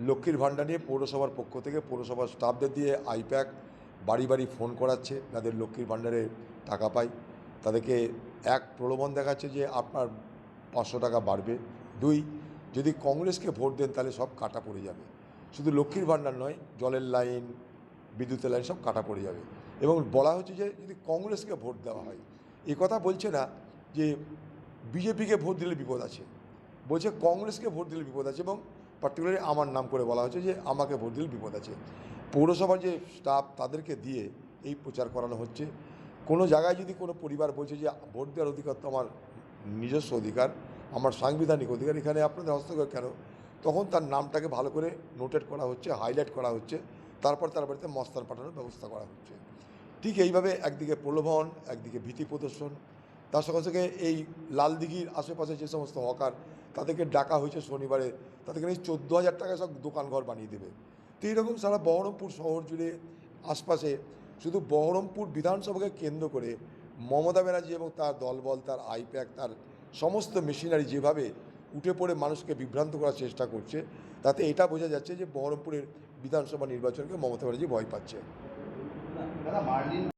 লক্ষ্মীর ভাণ্ডার নিয়ে পৌরসভার পক্ষ থেকে পৌরসভার স্টাফদের দিয়ে আইপ্যাক বাড়ি বাড়ি ফোন করাচ্ছে, যাদের লক্ষ্মীর ভাণ্ডারে টাকা পায় তাদেরকে এক প্রলোভন দেখাচ্ছে যে আপনার 500 টাকা বাড়বে। 2, যদি কংগ্রেসকে ভোট দেন তাহলে সব কাটা পড়ে যাবে। শুধু লক্ষ্মীর ভাণ্ডার নয়, জলের লাইন, বিদ্যুতের লাইন সব কাটা পড়ে যাবে। এবং বলা হচ্ছে যে যদি কংগ্রেসকে ভোট দেওয়া হয়, এ কথা বলছে না যে বিজেপিকে ভোট দিলে বিপদ আছে, বলছে কংগ্রেসকে ভোট দিলে বিপদ আছে, এবং পার্টিকুলারলি আমার নাম করে বলা হচ্ছে যে আমাকে ভোট দিলে বিপদ আছে। পৌরসভার যে স্টাফ তাদেরকে দিয়ে এই প্রচার করানো হচ্ছে। কোনো জায়গায় যদি কোনো পরিবার বলছে যে ভোট দেওয়ার অধিকার তো আমার নিজস্ব অধিকার, আমার সাংবিধানিক অধিকার, এখানে আপনাদের হস্তক্ষেপ কেন, তখন তার নামটাকে ভালো করে নোটেট করা হচ্ছে, হাইলাইট করা হচ্ছে, তারপর তার বাড়িতে মস্তান পাঠানোর ব্যবস্থা করা হচ্ছে। ঠিক এইভাবে একদিকে প্রলোভন, একদিকে ভীতি প্রদর্শন, তার সঙ্গে সঙ্গে এই লালদিঘির আশেপাশে যে সমস্ত হকার তাদেরকে ডাকা হয়েছে শনিবারে, তাদেরকে নিয়ে 14,000 টাকায় সব দোকানঘর বানিয়ে দেবে। তো এইরকম সারা বহরমপুর শহর জুড়ে আশপাশে শুধু বহরমপুর বিধানসভাকে কেন্দ্র করে মমতা ব্যানার্জি এবং তার দলবল, তার আইপ্যাক, তার সমস্ত মেশিনারি যেভাবে উঠে পড়ে মানুষকে বিভ্রান্ত করার চেষ্টা করছে, তাতে এটা বোঝা যাচ্ছে যে বহরমপুরের বিধানসভা নির্বাচনকে মমতা ব্যানার্জি ভয় পাচ্ছে।